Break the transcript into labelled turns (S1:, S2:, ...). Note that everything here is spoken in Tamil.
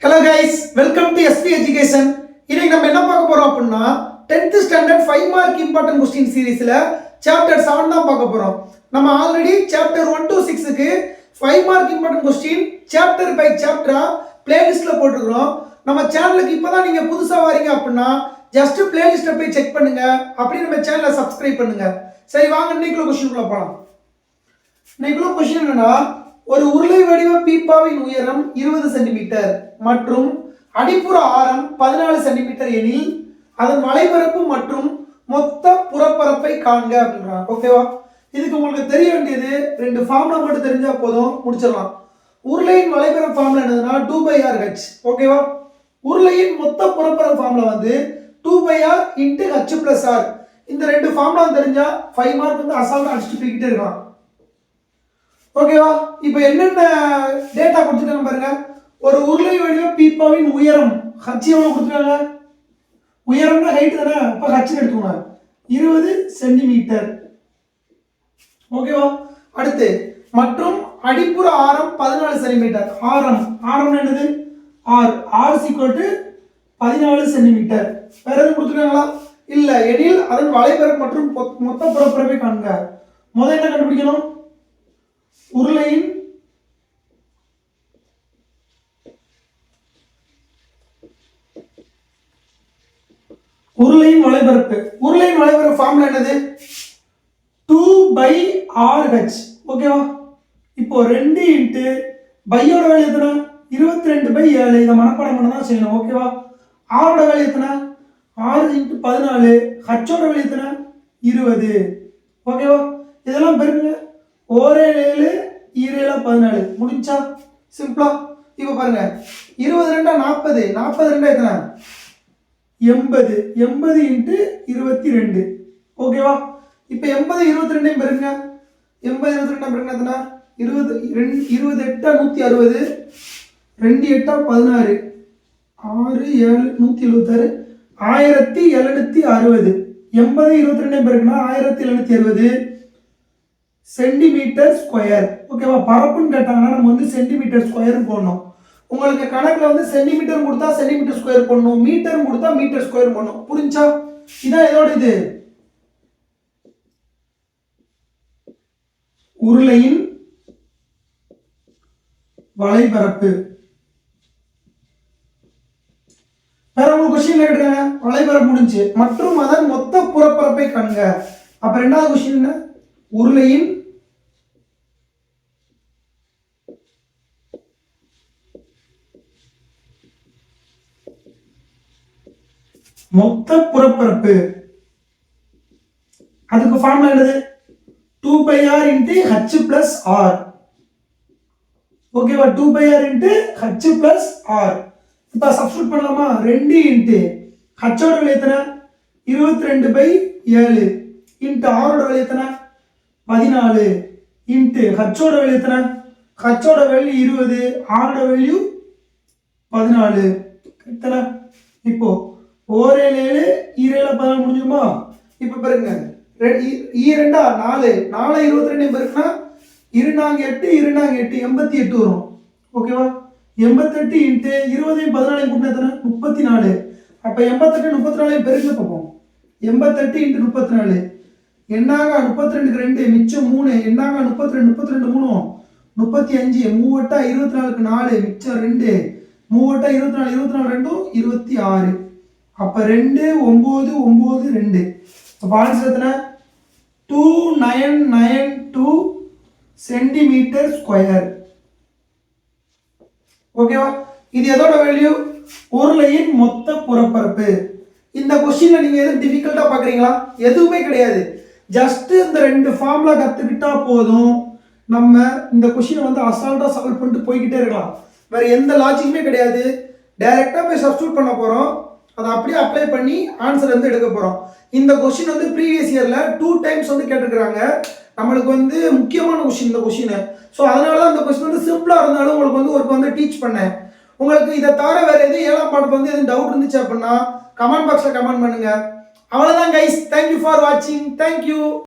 S1: Hello guys, welcome to SV Education. இன்னைக்கு நம்ம என்ன பார்க்க போறோம் அப்படினா 10th standard 5 mark important question seriesல chapter 7 தான் பார்க்க போறோம். நம்ம ஆல்ரெடி chapter 1 to 6 க்கு 5 mark important question chapter by chapter playlistல போட்டுறோம். நம்ம சேனலுக்கு இப்போதான் நீங்க புதுசா வரீங்க அப்படினா just playlist போய் செக் பண்ணுங்க. அப்படியே நம்ம சேனலை சப்ஸ்கிரைப் பண்ணுங்க. சரி வாங்க இன்னைக்கு क्वेश्चनக்குள்ள போலாம். இன்னைக்கு क्वेश्चन என்னன்னா ஒரு உருளை வடிவ பீப்பாவின் உயரம் 20 சென்டிமீட்டர் மற்றும் அடிப்புற ஆரம் 14 சென்டிமீட்டர் எனில் அதன் வளைபரப்பு மற்றும் மொத்த புறப்பரப்பை காண்க அப்படின்றாங்க. ஓகேவா? இதுக்கு உங்களுக்கு தெரிய வேண்டியது ரெண்டு ஃபார்முலா மட்டும் தெரிஞ்சா போதும், முடிச்சிடலாம். உருளையின் வளைபரப்பு ஃபார்முலா என்னதுன்னா 2/r/h. ஓகேவா? உருளையின் மொத்த புறப்பரப்பு ஃபார்முலா வந்து 2/r × h + r. இந்த ரெண்டு ஃபார்முலா தெரிஞ்சா 5 மார்க் வந்து அசால்ட்டா அடிச்சுட்டு போய்கிட்டே இருக்கலாம். ஓகேவா? இப்போ என்னென்ன டேட்டா கொடுத்துருக்காங்க பாருங்க. ஒரு உருளை வடிவ பீப்பாவின் உயரம் h எவ்வளவு கொடுத்துருக்காங்க? உயரம்னா ஹைட் தானே, அப்ப h எடுத்துக்கோங்க 20 சென்டிமீட்டர். ஓகேவா? அடுத்து மற்றும் அடிப்புற ஆரம் 14 சென்டிமீட்டர். ஆரம் என்னது? r = 14 centimetre. வேற எதுவும் கொடுத்துருக்காங்களா? இல்ல. எனில் அதன் வளைபரப்பு மற்றும் மொத்த புறப்பரப்பை காண்க. முதல்ல என்ன கண்டுபிடிக்கணும்? உருளையின் வளைபரப்பு. உருளையின் வளைபரப்பு ஃபார்முலா என்னது? 2/r/h. ஓகேவா? இப்போ 2 × பையோட வேல்யூ எத்தனை? 22/7. இத மனப்பாடம் பண்ண தான் செய்யணும். ஓகேவா? r ஓட வேல்யூ எத்தனை? 6 × 14. h ஓட வேல்யூ எத்தனை? 20. ஓகேவா? இதெல்லாம் பெருக்குங்க. 1 7 7 14. முடிஞ்சா? சிம்பிளா? இப்போ பாருங்க. 20 2 40. 40 2 எத்தனை? 80. 80 × 22. ஓகேவா? இப்போ 80 22 பெருங்க. 80 22 பெருங்க எத்தனை? 20 20 8 160. 2 8 16. 6 7 176. 1760. 80 22 பெருக்குனா 1760 சென்டிமீட்டர் ஸ்கொயர். ஓகேவா? பரப்புன்னு கேட்டாங்கன்னா நம்ம வந்து சென்டிமீட்டர் ஸ்கொயர் போடணும். உங்களுக்கு கணக்குல வந்து சென்டிமீட்டர் கொடுத்தா சென்டிமீட்டர் ஸ்கொயர் பண்ணணும், மீட்டர் கொடுத்தா மீட்டர் ஸ்கொயர் பண்ணணும். புரிஞ்சா? இதான் இதோட இது உருளையின் வளைபரப்பு. வேற ஒரு क्वेश्चन கேக்குறாங்க. வளைபரப்பு முடிஞ்சு மற்றும் அதன் மொத்த புறப்பரப்பை காண்க. அப்ப இரண்டாவது क्वेश्चन என்ன? உருளையின் மொத்த புறப்பரப்பு. அதுக்கு ஃபார்முலா என்னது? 2/r × h + r. ஓகேவா? 2/r × h + r. இப்போ சப்ஸ்டிட்யூட் பண்ணலாமா? 2 × h ஓட வேல்யூ எத்தனை? 22/7 × r ஓட வேல்யூ எத்தனை? 14 × h ஓட வேல்யூ எத்தனை? h ஓட வேல்யூ 20, r ஓட வேல்யூ 14. எத்தனை? இப்போ 1 7 7 14 முடிஞ்சுமா? இப்போ பாருங்க. 2 4 4 22 பெருக்குனா 2 4 8 2 4 8 88 வரும். ஓகேவா? 88 × 20 14 கூட்டினா எத்தனை? 34. அப்ப 88 34 பெருக்க பார்ப்போம். 88 × 34 என்னாங்க? 32 க்கு 2 மிச்சம் 3. என்னாங்க? 32 32 3 35 3 24 4 மிச்சம் 2 3 24 24 2 26. அப்ப 2 9 9 2. அப்ப ஆன்சர் எத்தனை? 2992 சென்டிமீட்டர் ஸ்கொயர். ஓகேவா? இது எதோட வேல்யூ? உருளையின் மொத்த புறப்பரப்பு. இந்த क्वेश्चनல நீங்க எதுவும் டிஃபிகல்ட்டா பாக்குறீங்களா? எதுவுமே கிடையாது. ஜஸ்ட் இந்த ரெண்டு ஃபார்முலா கத்துக்கிட்டா போதும். நம்ம இந்த क्वेश्चन வந்து அசால்ட்டா சால்வ் பண்ணிட்டு போய்கிட்டே இருக்கலாம். வேற எந்த லாஜிக்குமே கிடையாது. டைரக்டா போய் சப்ஸ்டிட்யூட் பண்ண போறோம். அதை அப்படியே அப்ளை பண்ணி ஆன்சர் வந்து எடுக்க போறோம். இந்த क्वेश्चन வந்து ப்ரீவியஸ் இயர்ல 2 டைம்ஸ் வந்து கேட்டிருக்காங்க. நம்மளுக்கு வந்து முக்கியமான क्वेश्चन இந்த क्वेश्चन. சோ அதனால தான் இந்த क्वेश्चन வந்து சிம்பிளா இருந்தாலும் உங்களுக்கு வந்து ஒர்க் வந்து டீச் பண்ணேன். உங்களுக்கு இத தவிர வேற எதுவும் 7ஆம் பாடத்துல வந்து எதுவும் டவுட் இருந்துச்சு அப்படினா கமெண்ட் பாக்ஸ்ல கமெண்ட் பண்ணுங்க. அவ்வளவுதான் guys. Thank you for watching. Thank you.